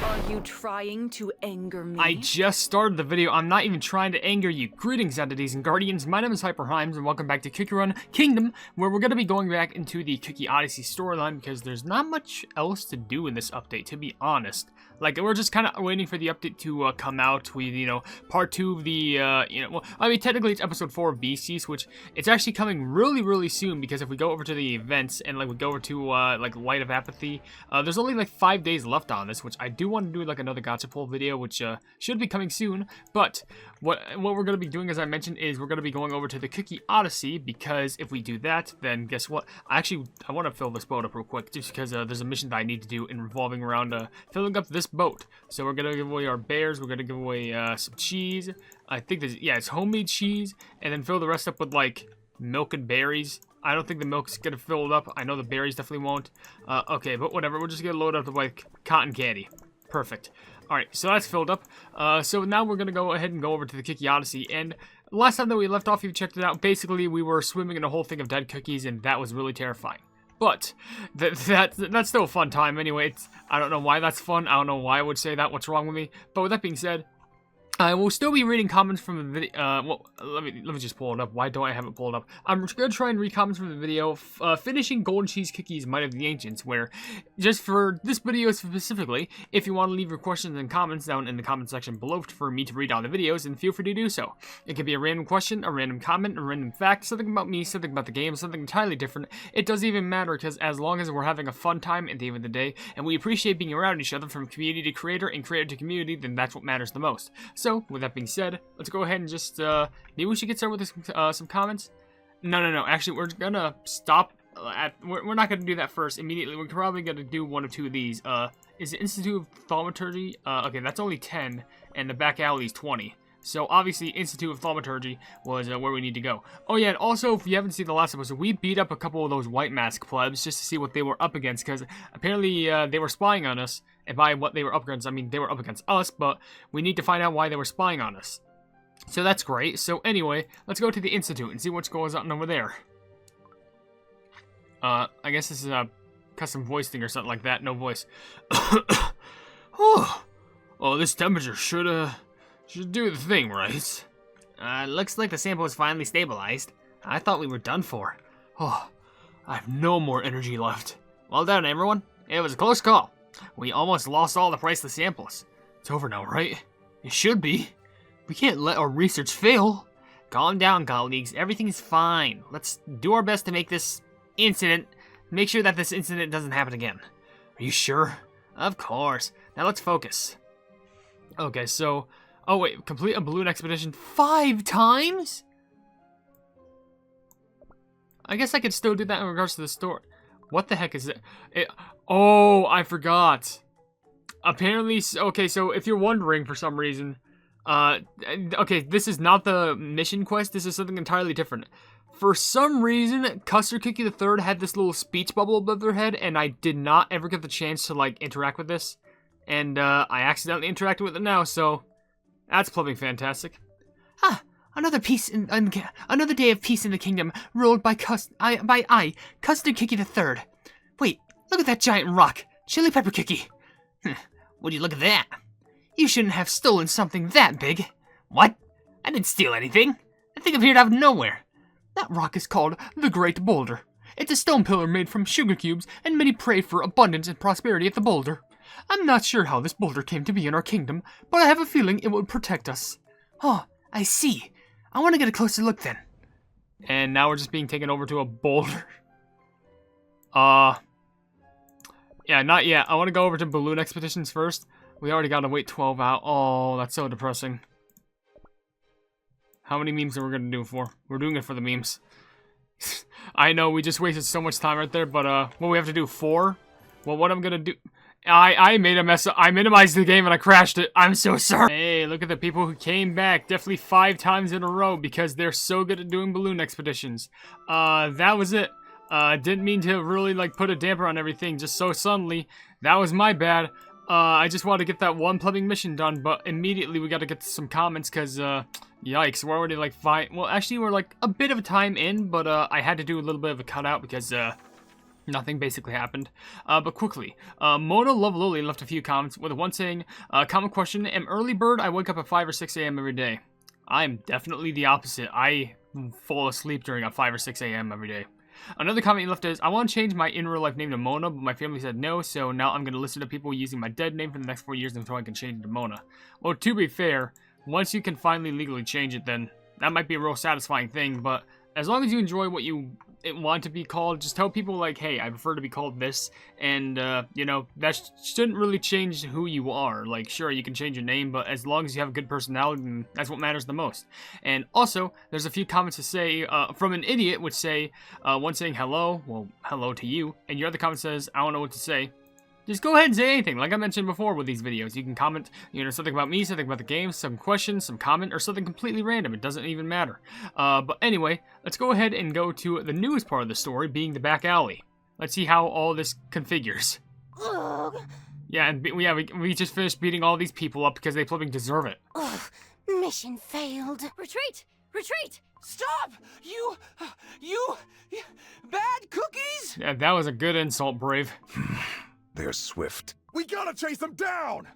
Are you trying to anger me? I just started the video. I'm not even trying to anger you. Greetings, entities and guardians. My name is HyperHimes, and welcome back to Cookie Run Kingdom, where we're going to be going back into the Cookie Odyssey storyline, because there's not much else to do in this update, to be honest. Like, we're just kind of waiting for the update to come out with, part 2 of the, well, I mean, technically it's episode 4 of Beasties, which it's actually coming really, really soon, because if we go over to the events, and, like, we go over to, like, Light of Apathy, there's only, like, 5 days left on this, which I do want to do, like, another gacha pull video, which, should be coming soon, but what we're going to be doing, as I mentioned, is we're going to be going over to the Cookie Odyssey, because if we do that, then guess what? I want to fill this boat up real quick, just because there's a mission that I need to do revolving around filling up this boat. So we're going to give away our bears, we're going to give away some cheese, I think there's, yeah, it's homemade cheese, and then fill the rest up with, like, milk and berries. I don't think the milk's going to fill it up, I know the berries definitely won't. Okay, but whatever, we're just going to load up with, like, cotton candy. Perfect. Alright, so that's filled up. So now we're going to go ahead and go over to the Cookie Odyssey, and last time that we left off, if you checked it out, basically we were swimming in a whole thing of dead cookies, and that was really terrifying. But that's still a fun time anyway. I don't know why that's fun. I don't know why I would say that. What's wrong with me? But with that being said, I will still be reading comments from the video. Well, let me just pull it up. Why don't I have it pulled up? I'm gonna try and read comments from the video. Finishing golden cheese cookies, Might of the Ancients. Where, just for this video specifically, if you want to leave your questions and comments down in the comment section below for me to read on the videos, then feel free to do so. It could be a random question, a random comment, a random fact, something about me, something about the game, something entirely different. It doesn't even matter, because as long as we're having a fun time at the end of the day, and we appreciate being around each other from community to creator and creator to community, then that's what matters the most. So, with that being said, let's go ahead and just, maybe we should get started with some comments? No, actually, we're gonna stop we're not gonna do that first immediately. We're probably gonna do one or two of these. Is it Institute of Thaumaturgy? Okay, that's only 10, and the back alley is 20. So, obviously, Institute of Thaumaturgy was where we need to go. Oh, yeah, and also, if you haven't seen the last episode, we beat up a couple of those white mask plebs just to see what they were up against, because apparently they were spying on us. And by what they were up against, I mean they were up against us, but we need to find out why they were spying on us. So that's great. So anyway, let's go to the Institute and see what's going on over there. I guess this is a custom voice thing or something like that. No voice. Oh, this temperature should do the thing, right? Looks like the sample is finally stabilized. I thought we were done for. Oh, I have no more energy left. Well done, everyone. It was a close call. We almost lost all the priceless samples. It's over now, right? It should be. We can't let our research fail. Calm down, colleagues. Everything's fine. Let's do our best to make this incident, make sure that this incident doesn't happen again. Are you sure? Of course. Now let's focus. Okay, so... Oh, wait. Complete a balloon expedition 5 times? I guess I could still do that in regards to the store. What the heck is it? Oh, I forgot. Apparently, okay, so if you're wondering for some reason, okay, this is not the mission quest, this is something entirely different. For some reason, Custard Cookie the Third had this little speech bubble above their head, and I did not ever get the chance to, like, interact with this. And, I accidentally interacted with it now, so that's plumbing fantastic. Ah, another day of peace in the kingdom, ruled by Custard Cookie the Third. Wait, look at that giant rock, Chili Pepper Cookie. Would you look at that? You shouldn't have stolen something that big. What? I didn't steal anything. That thing appeared out of nowhere. That rock is called the Great Boulder. It's a stone pillar made from sugar cubes, and many pray for abundance and prosperity at the boulder. I'm not sure how this boulder came to be in our kingdom, but I have a feeling it would protect us. Oh, I see. I want to get a closer look then. And now we're just being taken over to a boulder. Yeah, not yet. I want to go over to balloon expeditions first. We already got to wait 12 out. Oh, that's so depressing. How many memes are we going to do for? We're doing it for the memes. I know, we just wasted so much time right there, but, what we have to do, 4? Well, what I'm going to do... I made a mess up. I minimized the game and I crashed it. I'm so sorry. Hey, look at the people who came back. Definitely 5 times in a row because they're so good at doing balloon expeditions. That was it. Didn't mean to really, like, put a damper on everything just so suddenly. That was my bad. I just wanted to get that one plumbing mission done, but immediately we got to get to some comments because, yikes, we're already, like, 5... Well, actually, we're, like, a bit of a time in, but, I had to do a little bit of a cutout because, Nothing basically happened. But quickly, Mona Love Lily left a few comments, with one saying, common question, am early bird, I wake up at 5 or 6 a.m. every day. I'm definitely the opposite. I fall asleep during at 5 or 6 a.m. every day. Another comment he left is, I want to change my in real life name to Mona, but my family said no, so now I'm going to listen to people using my dead name for the next 4 years until I can change it to Mona. Well, to be fair, once you can finally legally change it, then that might be a real satisfying thing, but as long as you enjoy what you want to be called, just tell people, like, hey, I prefer to be called this, and, you know, that shouldn't really change who you are. Like, sure, you can change your name, but as long as you have a good personality, then that's what matters the most. And also, there's a few comments to say, from an idiot, which say, one saying hello, well, hello to you, and your other comment says, I don't know what to say. Just go ahead and say anything. Like I mentioned before with these videos, you can comment, you know, something about me, something about the game, some questions, some comment, or something completely random. It doesn't even matter. But anyway, let's go ahead and go to the newest part of the story, being the back alley. Let's see how all this configures. Ugh. Yeah, and we just finished beating all these people up because they flipping deserve it. Ugh. Mission failed. Retreat! Retreat! Stop! You bad cookies? Yeah, that was a good insult, Brave. They're swift. We gotta chase them down!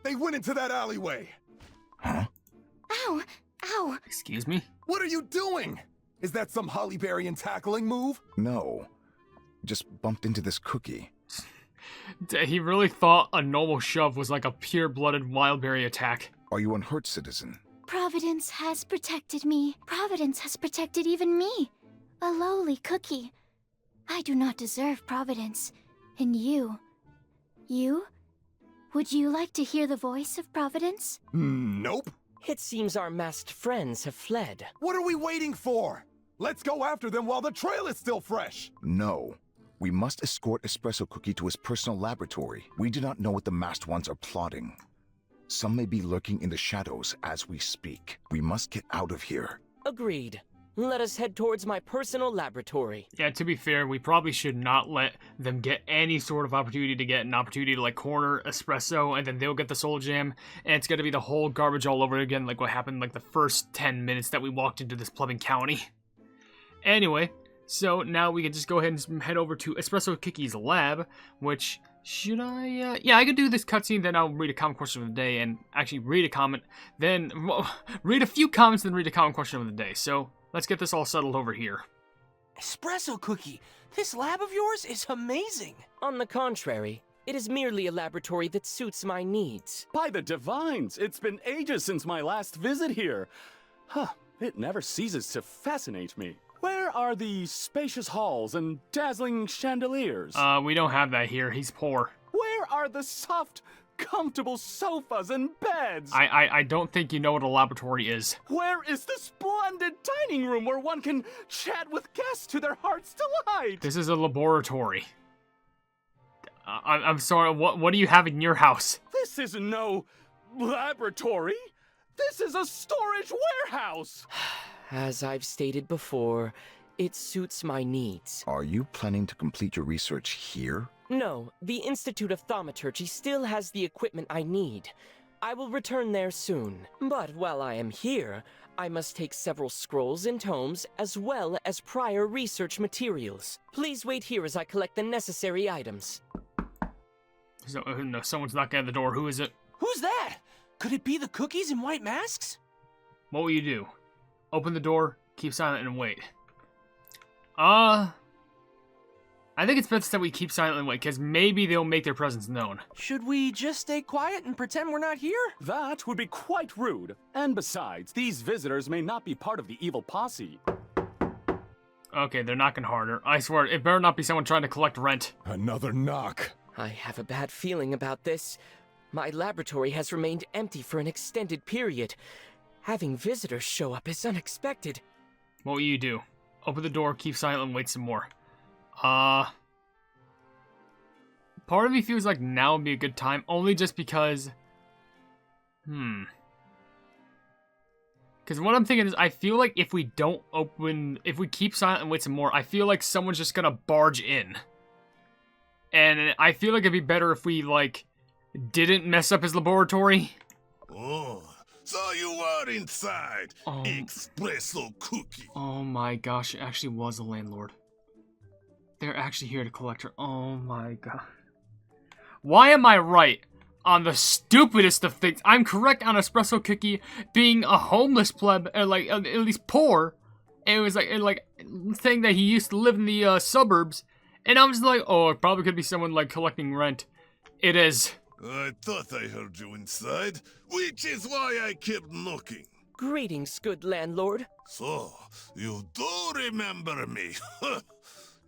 They went into that alleyway! Huh? Ow! Ow! Excuse me? What are you doing? Is that some Holly Berry and tackling move? No. Just bumped into this cookie. He really thought a normal shove was like a pure-blooded Wildberry attack. Are you unhurt, citizen? Providence has protected me. Providence has protected even me. A lowly cookie. I do not deserve Providence. And you... You? Would you like to hear the voice of Providence? Nope. It seems our masked friends have fled. What are we waiting for? Let's go after them while the trail is still fresh. No. We must escort Espresso Cookie to his personal laboratory. We do not know what the masked ones are plotting. Some may be lurking in the shadows as we speak. We must get out of here. Agreed. Let us head towards my personal laboratory. Yeah, to be fair, we probably should not let them get any sort of opportunity to like corner Espresso, and then they'll get the Soul Jam, and it's gonna be the whole garbage all over again, like what happened like the first 10 minutes that we walked into this plumbing county. Anyway, so now we can just go ahead and head over to Espresso Cookie's lab, which... Should I, yeah, I could do this cutscene, then I'll read a comment question of the day, and actually read a comment, then, well, read a few comments, then read a comment question of the day. So, let's get this all settled over here. Espresso Cookie, this lab of yours is amazing. On the contrary, it is merely a laboratory that suits my needs. By the divines, it's been ages since my last visit here. Huh, it never ceases to fascinate me. Where are the spacious halls and dazzling chandeliers? We don't have that here. He's poor. Where are the soft, comfortable sofas and beds? I don't think you know what a laboratory is. Where is the splendid dining room where one can chat with guests to their heart's delight? This is a laboratory. I'm sorry, what do you have in your house? This is no laboratory. This is a storage warehouse. As I've stated before, it suits my needs. Are you planning to complete your research here? No, the Institute of Thaumaturgy still has the equipment I need. I will return there soon. But while I am here, I must take several scrolls and tomes, as well as prior research materials. Please wait here as I collect the necessary items. So, no, someone's knocking at the door. Who is it? Who's that? Could it be the cookies in white masks? What will you do? Open the door, keep silent, and wait. I think it's best that we keep silent and wait, because maybe they'll make their presence known. Should we just stay quiet and pretend we're not here? That would be quite rude. And besides, these visitors may not be part of the evil posse. Okay, they're knocking harder. I swear, it better not be someone trying to collect rent. Another knock. I have a bad feeling about this. My laboratory has remained empty for an extended period. Having visitors show up is unexpected. What will you do? Open the door, keep silent, and wait some more. Part of me feels like now would be a good time, only just because... Because what I'm thinking is, I feel like if we keep silent and wait some more, I feel like someone's just gonna barge in. And I feel like it'd be better if we, like, didn't mess up his laboratory. Oh, so you are inside. Espresso Cookie. Oh my gosh, it actually was a landlord. They're actually here to collect her. Oh my god. Why am I right on the stupidest of things? I'm correct on Espresso Cookie being a homeless pleb, or like at least poor. And it was like saying that he used to live in the suburbs. And I'm just like, oh, it probably could be someone like collecting rent. It is. I thought I heard you inside, which is why I kept knocking. Greetings, good landlord. So, you do remember me.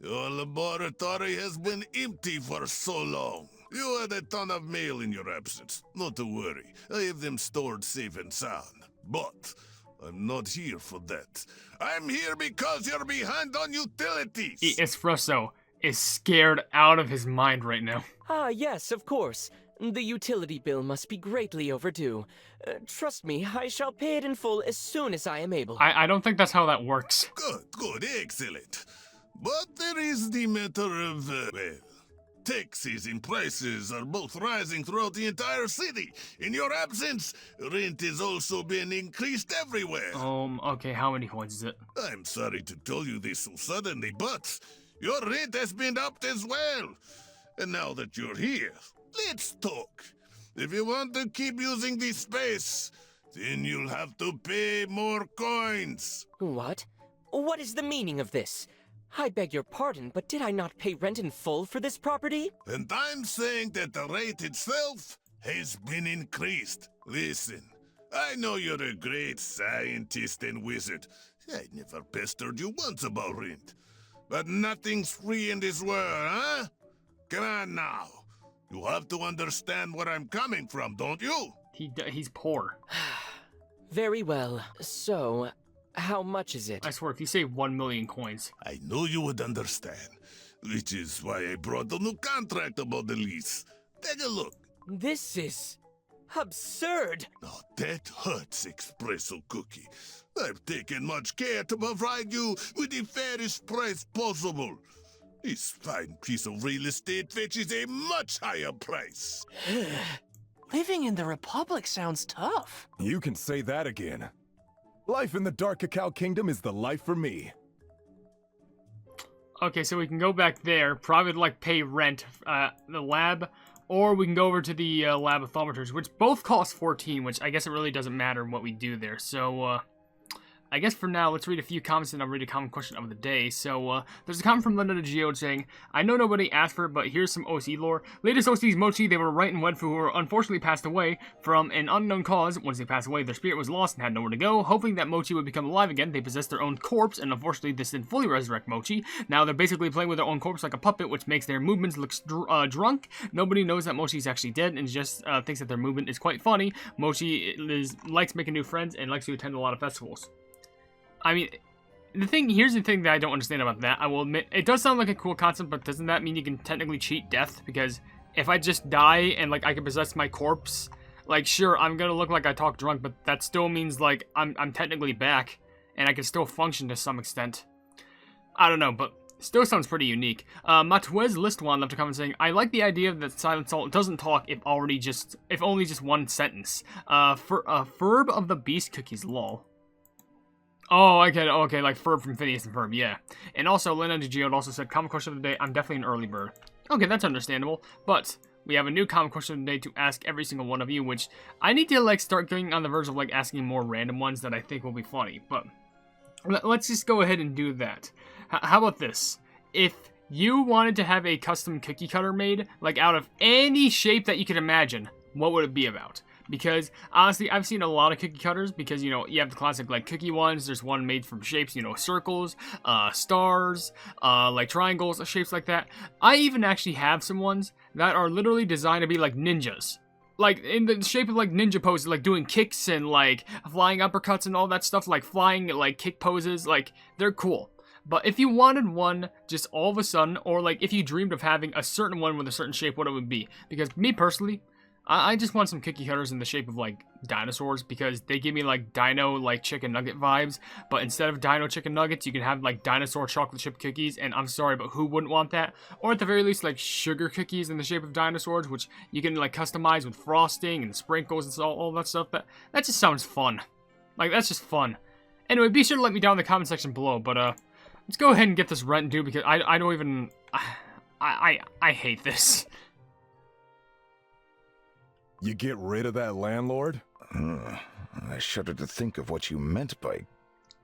Your laboratory has been empty for so long. You had a ton of mail in your absence. Not to worry, I have them stored safe and sound. But I'm not here for that. I'm here because you're behind on utilities. Espresso is scared out of his mind right now. Ah, yes, of course. The utility bill must be greatly overdue. Trust me, I shall pay it in full as soon as I am able. I don't think that's how that works. Good, excellent. But there is the matter of, well, taxes and prices are both rising throughout the entire city. In your absence, rent is also being increased everywhere. Okay, how many points is it? I'm sorry to tell you this so suddenly, but your rent has been upped as well. And now that you're here, let's talk. If you want to keep using this space, then you'll have to pay more coins. What? What is the meaning of this? I beg your pardon, but did I not pay rent in full for this property? And I'm saying that the rate itself has been increased. Listen, I know you're a great scientist and wizard. I never pestered you once about rent. But nothing's free in this world, huh? Come on now. You have to understand where I'm coming from, don't you? He's poor. Very well. So, how much is it? I swear, if you say 1 million coins. I knew you would understand, which is why I brought the new contract about the lease. Take a look. This is absurd. Now that hurts, Espresso Cookie. I've taken much care to provide you with the fairest price possible. This fine piece of real estate fetches a much higher price. Living in the Republic sounds tough. You can say that again. Life in the Dark Cacao Kingdom is the life for me. Okay, so we can go back there, probably like pay rent, the lab, or we can go over to the lab of thaumaturgy, which both cost 14, which I guess it really doesn't matter what we do there. So, I guess for now, let's read a few comments and I'll read a common question of the day. So, there's a comment from Linda the Geode saying, I know nobody asked for it, but here's some OC lore. Latest OC's Mochi, they were Right and Wenfu who unfortunately passed away from an unknown cause. Once they passed away, their spirit was lost and had nowhere to go. Hoping that Mochi would become alive again, they possessed their own corpse, and unfortunately this didn't fully resurrect Mochi. Now they're basically playing with their own corpse like a puppet, which makes their movements look drunk. Nobody knows that Mochi's actually dead and just thinks that their movement is quite funny. Mochi likes making new friends and likes to attend a lot of festivals. I mean, here's the thing that I don't understand about that. I will admit, it does sound like a cool concept, but doesn't that mean you can technically cheat death? Because if I just die and, like, I can possess my corpse, like, sure, I'm gonna look like I talk drunk, but that still means, like, I'm technically back, and I can still function to some extent. I don't know, but still sounds pretty unique. Matuez Listwan left a comment saying, I like the idea that Silent Salt doesn't talk if only just one sentence. Ferb of the Beast Cookies, lol. Oh, okay, like Ferb from Phineas and Ferb, yeah. And also, Lena DeGiode also said, common question of the day, I'm definitely an early bird. Okay, that's understandable, but we have a new common question of the day to ask every single one of you, which I need to, like, start getting on the verge of, like, asking more random ones that I think will be funny, but let's just go ahead and do that. How about this? If you wanted to have a custom cookie cutter made, like, out of any shape that you could imagine, what would it be about? Because, honestly, I've seen a lot of cookie cutters because, you know, you have the classic, like, cookie ones. There's one made from shapes, you know, circles, stars, like triangles, shapes like that. I even actually have some ones that are literally designed to be like ninjas. Like, in the shape of, like, ninja poses, like, doing kicks and, like, flying uppercuts and all that stuff, like, flying, like, kick poses, like, they're cool. But if you wanted one just all of a sudden, or, like, if you dreamed of having a certain one with a certain shape, what it would be. Because, me personally, I just want some cookie cutters in the shape of, like, dinosaurs, because they give me, like, dino, like, chicken nugget vibes, but instead of dino chicken nuggets, you can have, like, dinosaur chocolate chip cookies, and I'm sorry, but who wouldn't want that? Or at the very least, like, sugar cookies in the shape of dinosaurs, which you can, like, customize with frosting and sprinkles and all that stuff. That just sounds fun. Like, that's just fun. Anyway, be sure to let me down in the comment section below, but, let's go ahead and get this rent due, because I I hate this. You get rid of that landlord? I shudder to think of what you meant by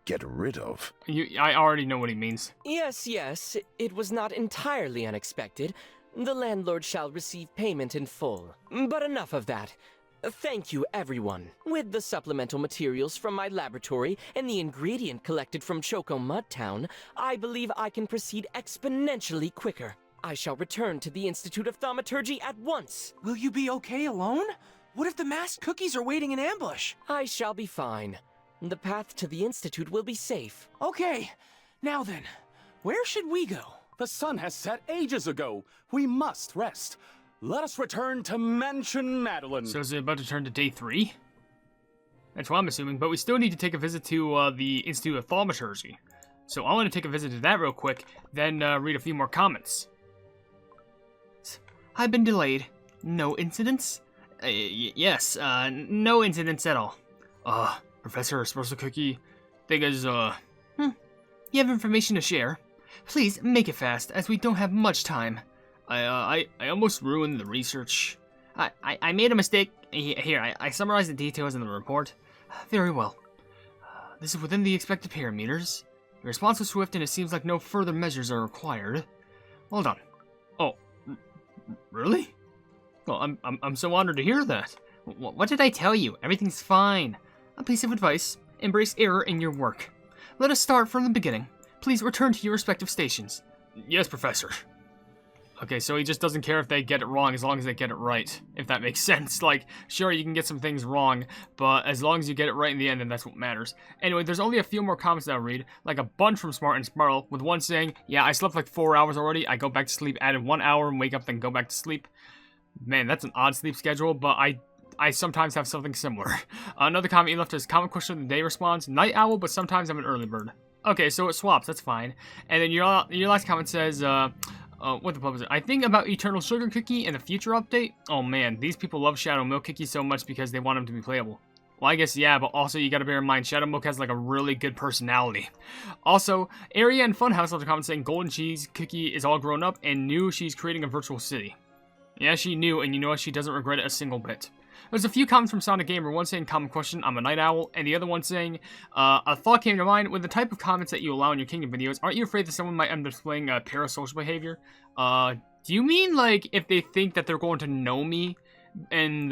get rid of. I already know what he means. Yes, it was not entirely unexpected. The landlord shall receive payment in full. But enough of that. Thank you, everyone. With the supplemental materials from my laboratory and the ingredient collected from Choco Mud Town, I believe I can proceed exponentially quicker. I shall return to the Institute of Thaumaturgy at once. Will you be okay alone? What if the masked cookies are waiting in ambush? I shall be fine. The path to the Institute will be safe. Okay, now then, where should we go? The sun has set ages ago. We must rest. Let us return to Mansion Madeleine. So is it about to turn to day 3? That's what I'm assuming, but we still need to take a visit to the Institute of Thaumaturgy. So I want to take a visit to that real quick, then read a few more comments. I've been delayed. No incidents? Yes, no incidents at all. Professor Espresso Cookie, thing is, You have information to share? Please, make it fast, as we don't have much time. I almost ruined the research. I made a mistake. Here, I summarized the details in the report. Very well. This is within the expected parameters. Your response was swift, and it seems like no further measures are required. Well done. Oh, really? Well, I'm so honored to hear that. What did I tell you? Everything's fine. A piece of advice: embrace error in your work. Let us start from the beginning. Please return to your respective stations. Yes, Professor. Okay, so he just doesn't care if they get it wrong as long as they get it right, if that makes sense. Like, sure, you can get some things wrong, but as long as you get it right in the end, then that's what matters. Anyway, there's only a few more comments that I'll read, like a bunch from Smart and Smartle, with one saying, yeah, I slept like 4 hours already, I go back to sleep, added 1 hour, and wake up, then go back to sleep. Man, that's an odd sleep schedule, but I sometimes have something similar. Another comment he left is, comment question of the day response, night owl, but sometimes I'm an early bird. Okay, so it swaps, that's fine. And then your last comment says, what the pub is it? I think about Eternal Sugar Cookie and the future update. Oh man, these people love Shadow Milk Cookie so much because they want him to be playable. Well, I guess yeah, but also you gotta bear in mind, Shadow Milk has like a really good personality. Also, Aria and Funhouse left a comment saying Golden Cheese Cookie is all grown up and knew she's creating a virtual city. Yeah, she knew, and you know what? She doesn't regret it a single bit. There's a few comments from Sonic Gamer, one saying common question, I'm a night owl, and the other one saying, a thought came to mind, with the type of comments that you allow in your Kingdom videos, aren't you afraid that someone might end up displaying parasocial behavior? Do you mean, like, if they think that they're going to know me, and,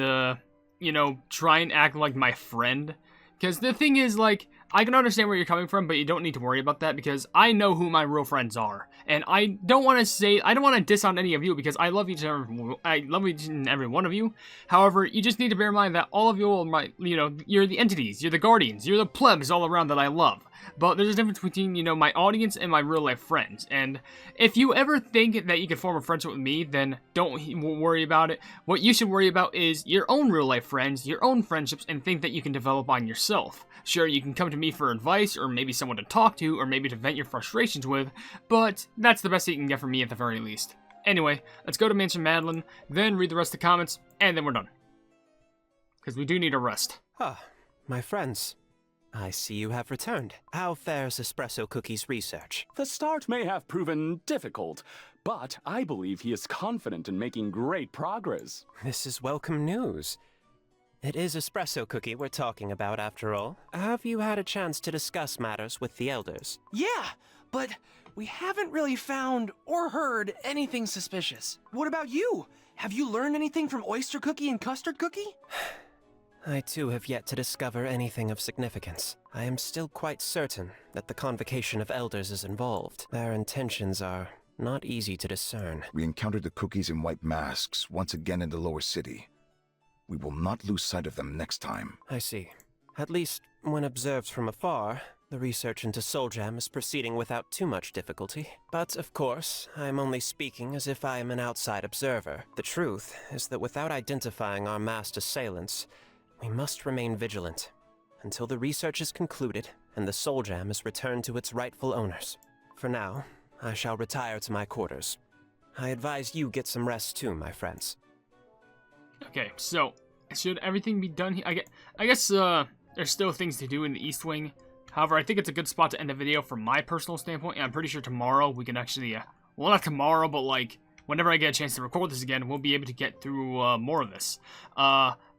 you know, try and act like my friend? Because the thing is, like, I can understand where you're coming from, but you don't need to worry about that, because I know who my real friends are. And I don't want to diss on any of you, because I love each and every one of you. However, you just need to bear in mind that all of you are you're the entities, you're the guardians, you're the plebs all around that I love. But there's a difference between, you know, my audience and my real life friends. And if you ever think that you can form a friendship with me, then don't worry about it. What you should worry about is your own real life friends, your own friendships, and think that you can develop on yourself. Sure, you can come to me for advice, or maybe someone to talk to, or maybe to vent your frustrations with, but that's the best that you can get from me at the very least. Anyway, let's go to Mansion Madeleine, then read the rest of the comments, and then we're done. Because we do need a rest. Ah, my friends. I see you have returned. How fares Espresso Cookie's research? The start may have proven difficult, but I believe he is confident in making great progress. This is welcome news. It is Espresso Cookie we're talking about, after all. Have you had a chance to discuss matters with the elders? Yeah, but we haven't really found or heard anything suspicious. What about you? Have you learned anything from Oyster Cookie and Custard Cookie? I too have yet to discover anything of significance. I am still quite certain that the convocation of elders is involved. Their intentions are not easy to discern. We encountered the cookies in white masks once again in the lower city. We will not lose sight of them next time. I see. At least, when observed from afar, the research into Soul Jam is proceeding without too much difficulty. But, of course, I am only speaking as if I am an outside observer. The truth is that without identifying our masked assailants, we must remain vigilant until the research is concluded and the Soul Jam is returned to its rightful owners. For now, I shall retire to my quarters. I advise you get some rest too, my friends. Okay, so, should everything be done here? I guess there's still things to do in the East Wing. However, I think it's a good spot to end the video from my personal standpoint, and I'm pretty sure tomorrow we can actually well, not tomorrow, but like whenever I get a chance to record this again, we'll be able to get through more of this.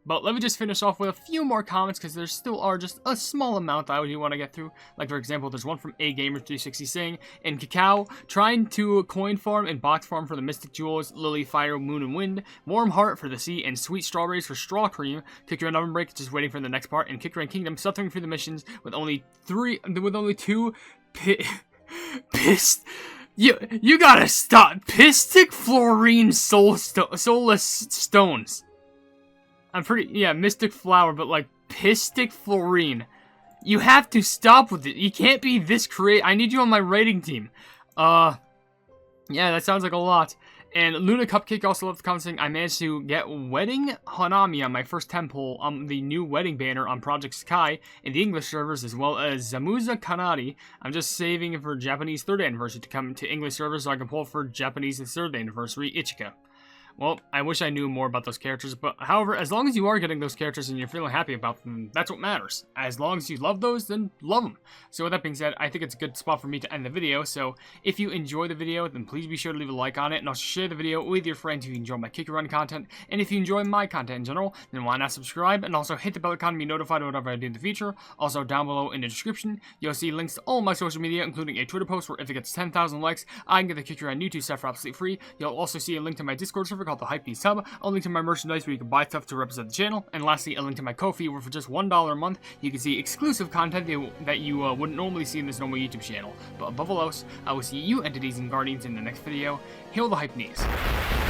But let me just finish off with a few more comments, because there still are just a small amount that I do want to get through. Like, for example, there's one from AGamer360 saying, in Cacao, trying to coin farm and box farm for the Mystic Jewels, Lily, Fire, Moon, and Wind, Warm Heart for the Sea, and Sweet Strawberries for Straw Cream. Kicker and OvenBreak, just waiting for the next part, and Kicker and Kingdom, suffering through the missions with only two pissed... You gotta stop. Pistic Fluorine Soulless Stones. I'm pretty, yeah, Mystic Flower, but like, Pistic Fluorine. You have to stop with it. You can't be this creative. I need you on my rating team. Yeah, that sounds like a lot. And Luna Cupcake also left the comment saying, I managed to get Wedding Hanami on my first temple on the new wedding banner on Project Sky in the English servers, as well as Zamuza Kanari. I'm just saving it for Japanese 3rd anniversary to come to English servers so I can pull for Japanese 3rd anniversary Ichika. Well, I wish I knew more about those characters, but however, as long as you are getting those characters and you're feeling happy about them, that's what matters. As long as you love those, then love them. So with that being said, I think it's a good spot for me to end the video, so if you enjoy the video, then please be sure to leave a like on it, and also share the video with your friends who enjoy my Kicker Run content, and if you enjoy my content in general, then why not subscribe, and also hit the bell icon to be notified of whatever I do in the future. Also, down below in the description, you'll see links to all my social media, including a Twitter post where if it gets 10,000 likes, I can get the Kicker Run YouTube stuff for absolutely free. You'll also see a link to my Discord server called the Hypenese Hub, a link to my merchandise where you can buy stuff to represent the channel, and lastly, a link to my Ko-fi where for just $1 a month, you can see exclusive content that you wouldn't normally see in this normal YouTube channel. But above all else, I will see you entities and guardians in the next video. Hail the Hypenese.